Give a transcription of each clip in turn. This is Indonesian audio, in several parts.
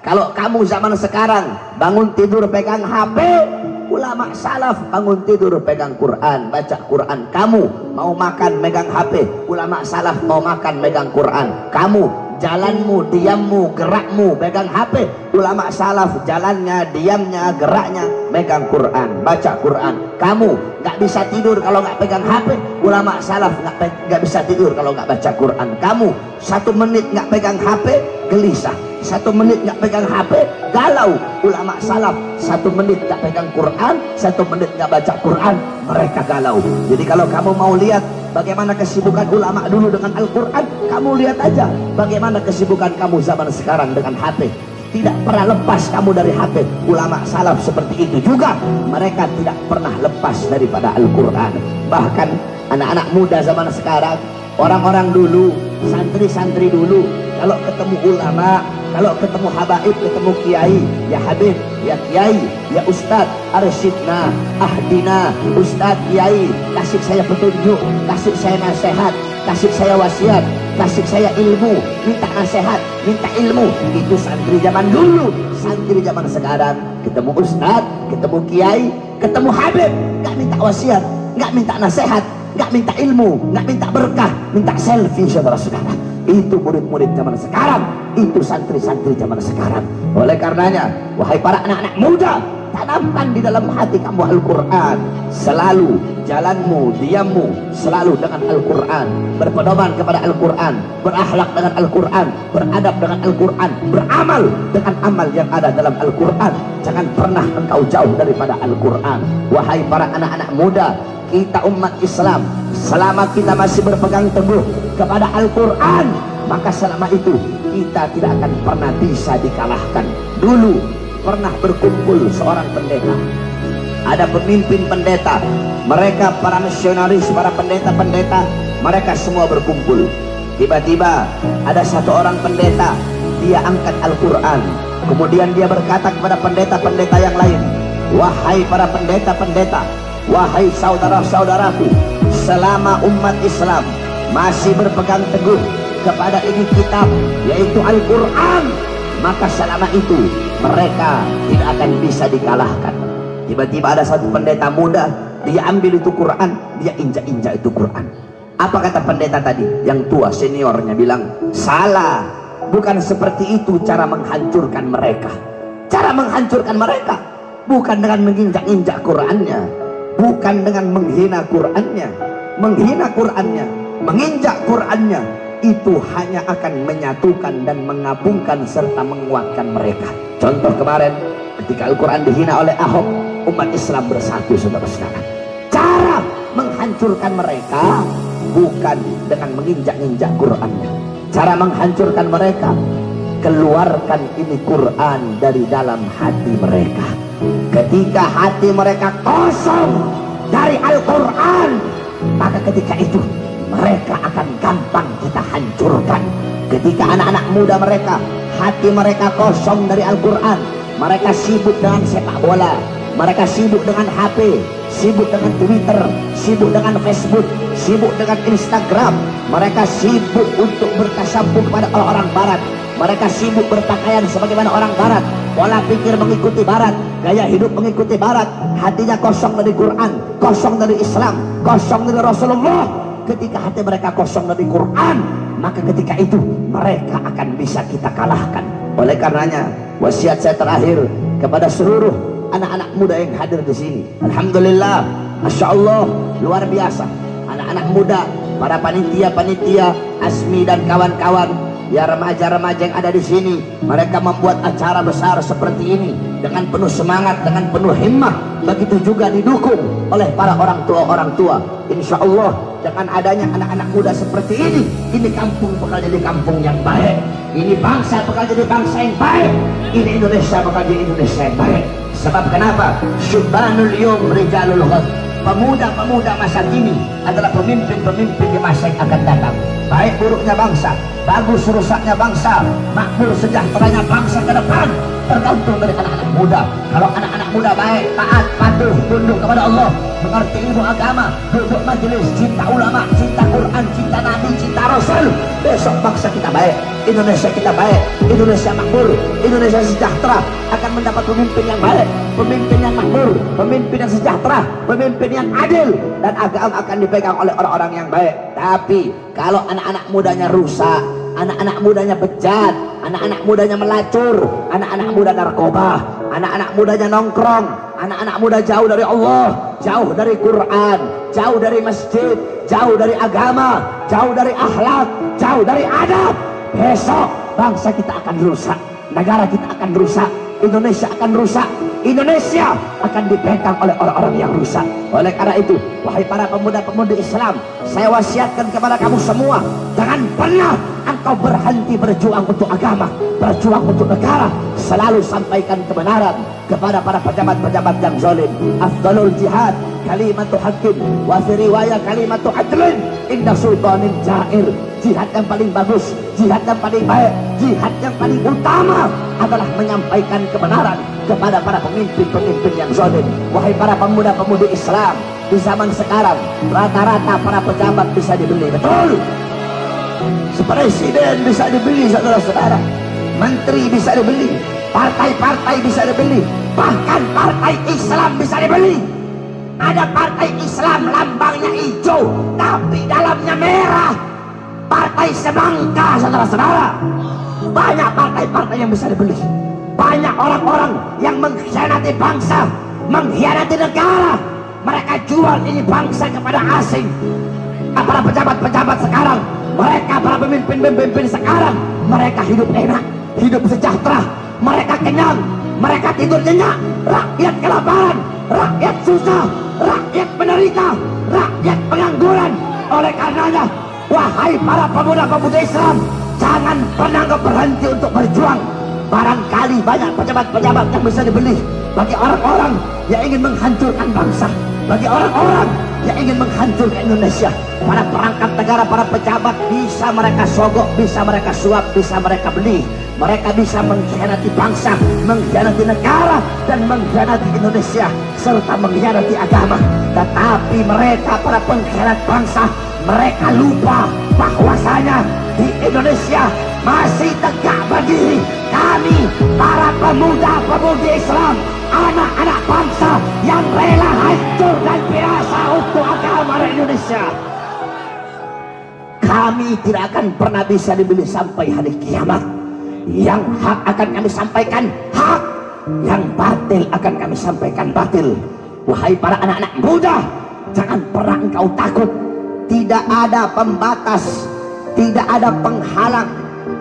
Kalau kamu zaman sekarang bangun tidur pegang HP, ulama salaf bangun tidur pegang Quran, baca Quran. Kamu mau makan megang HP, ulama salaf mau makan megang Quran. Kamu jalanmu, diammu, gerakmu pegang HP, ulama salaf jalannya, diamnya, geraknya megang Quran, baca Quran. Kamu nggak bisa tidur kalau nggak pegang HP, ulama salaf nggak bisa tidur kalau nggak baca Quran. Kamu 1 menit nggak pegang HP gelisah, 1 menit nggak pegang HP galau, ulama salaf 1 menit nggak pegang Quran, 1 menit nggak baca Quran, mereka galau. Jadi kalau kamu mau lihat bagaimana kesibukan ulama dulu dengan Al-Quran, kamu lihat aja bagaimana kesibukan kamu zaman sekarang dengan HP. Tidak pernah lepas kamu dari HP. Ulama salaf seperti itu juga, mereka tidak pernah lepas daripada Al-Quran. Bahkan anak-anak muda zaman sekarang, orang-orang dulu, santri-santri dulu, kalau ketemu ulama, kalau ketemu habaib, ketemu kiai, ya habib, ya kiai, ya ustad, arsyidna, ahdina, ustad, kiai, kasih saya petunjuk, kasih saya nasihat, kasih saya wasiat, kasih saya ilmu, minta nasihat, minta ilmu. Itu santri zaman dulu. Santri zaman sekarang, ketemu ustad, ketemu kiai, ketemu habib, gak minta wasiat, gak minta nasihat, gak minta ilmu, gak minta berkah, minta selfie, saudara-saudara. Itu murid-murid zaman sekarang, itu santri-santri zaman sekarang. Oleh karenanya, wahai para anak-anak muda, tanamkan di dalam hati kamu Al-Quran. Selalu jalanmu, diammu selalu dengan Al-Quran, berpedoman kepada Al-Quran, berakhlak dengan Al-Quran, beradab dengan Al-Quran, beramal dengan amal yang ada dalam Al-Quran. Jangan pernah engkau jauh daripada Al-Quran. Wahai para anak-anak muda, kita umat Islam, selama kita masih berpegang teguh kepada Al-Quran, maka selama itu kita tidak akan pernah bisa dikalahkan. Dulu pernah berkumpul seorang pendeta, ada pemimpin pendeta, mereka para misionaris, para pendeta-pendeta, mereka semua berkumpul. Tiba-tiba ada satu orang pendeta, dia angkat Al-Quran, kemudian dia berkata kepada pendeta-pendeta yang lain, wahai para pendeta-pendeta, wahai saudara-saudaraku, selama umat Islam masih berpegang teguh kepada ini kitab, yaitu Al-Quran, maka selama itu mereka tidak akan bisa dikalahkan. Tiba-tiba ada satu pendeta muda, dia ambil itu Quran, dia injak-injak itu Quran. Apa kata pendeta tadi? Yang tua seniornya bilang, salah, bukan seperti itu cara menghancurkan mereka. Cara menghancurkan mereka bukan dengan menginjak-injak Qurannya, bukan dengan menghina Qurannya. Menghina Qurannya, menginjak Qurannya, itu hanya akan menyatukan dan menggabungkan serta menguatkan mereka. Contoh kemarin ketika Al-Quran dihina oleh Ahok, umat Islam bersatu, saudara-saudara. Cara menghancurkan mereka bukan dengan menginjak-injak Qurannya. Cara menghancurkan mereka, keluarkan ini Quran dari dalam hati mereka. Ketika hati mereka kosong dari Al-Quran, maka ketika itu mereka akan gampang kita hancurkan. Ketika anak-anak muda mereka, hati mereka kosong dari Al-Quran, mereka sibuk dengan sepak bola, mereka sibuk dengan HP, sibuk dengan Twitter, sibuk dengan Facebook, sibuk dengan Instagram, mereka sibuk untuk bertasabuh kepada orang Barat, mereka sibuk berpakaian sebagaimana orang Barat, pola pikir mengikuti Barat, gaya hidup mengikuti Barat, hatinya kosong dari Quran, kosong dari Islam, kosong dari Rasulullah. Ketika hati mereka kosong dari Quran, maka ketika itu mereka akan bisa kita kalahkan. Oleh karenanya, wasiat saya terakhir kepada seluruh anak-anak muda yang hadir di sini. Alhamdulillah, Masya Allah, luar biasa. Anak-anak muda, para panitia-panitia, Asmi dan kawan-kawan, ya remaja-remaja yang ada di sini, mereka membuat acara besar seperti ini dengan penuh semangat, dengan penuh himmah. Begitu juga didukung oleh para orang tua. Insya Allah dengan adanya anak-anak muda seperti ini kampung bakal jadi kampung yang baik, ini bangsa bakal jadi bangsa yang baik, ini Indonesia bakal jadi Indonesia yang baik. Sebab kenapa? Syubbanul yawm rijalul ghad. Pemuda-pemuda masa kini adalah pemimpin-pemimpin di masa yang akan datang. Baik buruknya bangsa, bagus rusaknya bangsa, makmur sejahteranya bangsa ke depan tergantung dari anak-anak muda. Kalau anak-anak muda baik, taat, patuh, tunduk kepada Allah, mengerti ilmu agama, duduk majelis, cinta ulama, cinta Quran, cinta Nabi, cinta Rasul, besok bangsa kita baik, Indonesia kita baik, Indonesia makmur, Indonesia sejahtera, akan mendapat pemimpin yang baik, pemimpin yang makmur, pemimpin yang sejahtera, pemimpin yang adil, dan agama akan dipegang oleh orang-orang yang baik. Tapi kalau anak-anak mudanya rusak, anak-anak mudanya bejat, anak-anak mudanya melacur, anak-anak muda narkoba, anak-anak mudanya nongkrong, anak-anak muda jauh dari Allah, jauh dari Quran, jauh dari masjid, jauh dari agama, jauh dari akhlak, jauh dari adab, besok bangsa kita akan rusak, negara kita akan rusak, Indonesia akan rusak, Indonesia akan dipegang oleh orang-orang yang rusak. Oleh karena itu, wahai para pemuda-pemudi Islam, saya wasiatkan kepada kamu semua, jangan pernah engkau berhenti berjuang untuk agama, berjuang untuk negara. Selalu sampaikan kebenaran kepada para pejabat-pejabat yang zalim. Afdalul jihad kalimatu haqqin wa fi riwayah kalimatu adlin inda sultanin jair. Jihad yang paling bagus, jihad yang paling baik, jihad yang paling utama adalah menyampaikan kebenaran kepada para pemimpin-pemimpin yang zalim. Wahai para pemuda-pemudi Islam, di zaman sekarang rata-rata para pejabat bisa dibeli, betul? Presiden bisa dibeli, saudara-saudara, menteri bisa dibeli, partai-partai bisa dibeli, bahkan partai Islam bisa dibeli. Ada partai Islam lambangnya hijau tapi dalamnya merah, partai semangka, saudara-saudara. Banyak partai-partai yang bisa dibeli, banyak orang-orang yang mengkhianati bangsa, mengkhianati negara. Mereka jual ini bangsa kepada asing. Para pejabat-pejabat sekarang, mereka para pemimpin-pemimpin sekarang, mereka hidup enak, hidup sejahtera, mereka kenyang, mereka tidur nyenyak. Rakyat kelaparan, rakyat susah, rakyat menderita, rakyat pengangguran. Oleh karenanya, wahai para pemuda-pemudi Islam, jangan pernah berhenti untuk berjuang. Barangkali banyak pejabat-pejabat yang bisa dibeli bagi orang-orang yang ingin menghancurkan bangsa, bagi orang-orang yang ingin menghancurkan Indonesia. Para perangkat negara, para pejabat bisa mereka sogok, bisa mereka suap, bisa mereka beli. Mereka bisa mengkhianati bangsa, mengkhianati negara, dan mengkhianati Indonesia, serta mengkhianati agama. Tetapi mereka, para pengkhianat bangsa, mereka lupa bahwasanya di Indonesia masih tegak berdiri kami, para pemuda-pemudi Islam, anak-anak bangsa yang rela hancur dan binasa untuk agama Indonesia. Kami tidak akan pernah bisa dibeli sampai hari kiamat. Yang hak akan kami sampaikan hak, yang batil akan kami sampaikan batil. Wahai para anak-anak muda, jangan pernah engkau takut. Tidak ada pembatas, tidak ada penghalang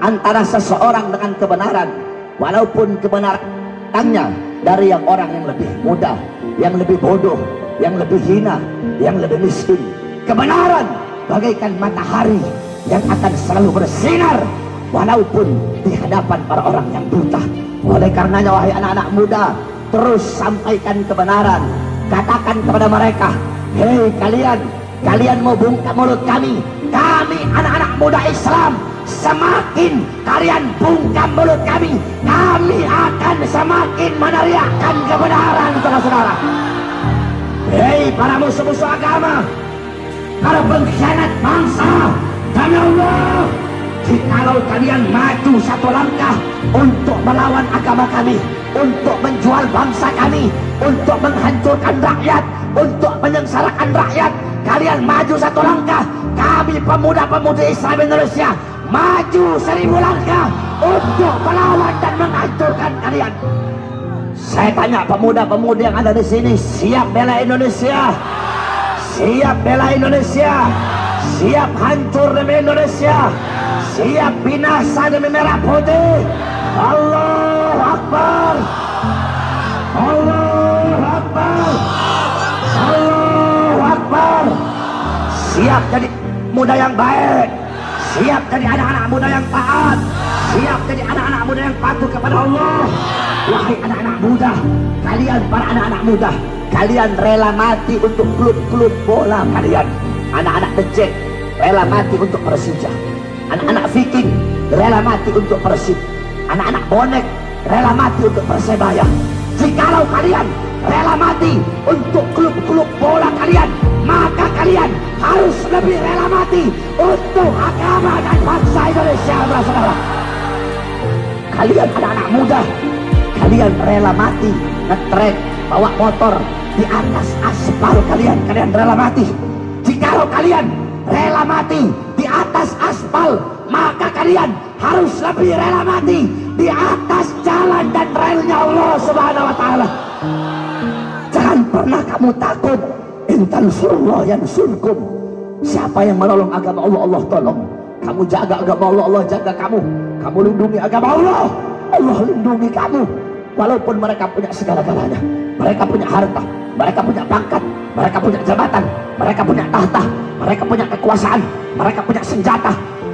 antara seseorang dengan kebenaran, walaupun kebenarannya dari yang orang yang lebih muda, yang lebih bodoh, yang lebih hina, yang lebih miskin. Kebenaran bagaikan matahari yang akan selalu bersinar walaupun di hadapan para orang yang buta. Oleh karenanya, wahai anak-anak muda, terus sampaikan kebenaran. Katakan kepada mereka, hei kalian mau bungkam mulut kami anak-anak muda Islam. Semakin kalian bungkam mulut kami akan semakin meneriakkan kebenaran, saudara-saudara. Hei para musuh-musuh agama, para pengkhianat bangsa, demi Allah, jikalau kalian maju satu langkah untuk melawan agama kami, untuk menjual bangsa kami, untuk menghancurkan rakyat, untuk menyengsarakan rakyat, kalian maju satu langkah, kami pemuda-pemudi Islam Indonesia maju 1000 langkah untuk melawan dan menghancurkan kalian. Saya tanya pemuda-pemudi yang ada di sini, siap bela Indonesia? Siap bela Indonesia? Siap hancur demi Indonesia? Siap binasa demi merah putih? Allahu Akbar, Allahu Akbar, Allahu Akbar. Siap jadi muda yang baik, siap jadi anak-anak muda yang taat, siap jadi anak-anak muda yang patuh kepada Allah. Wahai anak-anak muda, kalian para anak-anak muda, kalian rela mati untuk klub-klub bola kalian. Anak-anak becek rela mati untuk Persija, anak-anak Viking rela mati untuk Persib, anak-anak bonek rela mati untuk Persebaya. Jikalau kalian rela mati untuk klub-klub bola kalian, maka kalian harus lebih rela mati untuk agama dan bangsa Indonesia, saudara. Kalian anak-anak muda, kalian rela mati ngetrek bawa motor di atas aspal, kalian rela mati. Jikalau kalian rela mati di atas aspal, maka kalian harus lebih rela mati di atas jalan dan relnya Allah Subhanahu wa Ta'ala. Jangan pernah kamu takut. Intan surullah yang surkum. Siapa yang menolong agama Allah, Allah tolong. Kamu jaga agama Allah, Allah jaga kamu. Kamu lindungi agama Allah, Allah lindungi kamu. Walaupun mereka punya segala-galanya, mereka punya harta, mereka punya pangkat, mereka punya jabatan, mereka punya tahta, mereka punya kekuasaan, mereka punya senjata.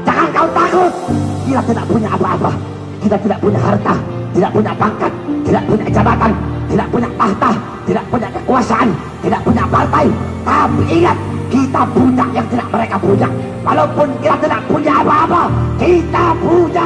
Jangan kau takut. Kita tidak punya apa-apa. Kita tidak punya harta, tidak punya pangkat, tidak punya jabatan, tidak punya tahta, tidak punya kekuasaan, tidak punya partai. Tapi ingat, kita punya yang tidak mereka punya. Walaupun kita tidak punya apa-apa, kita punya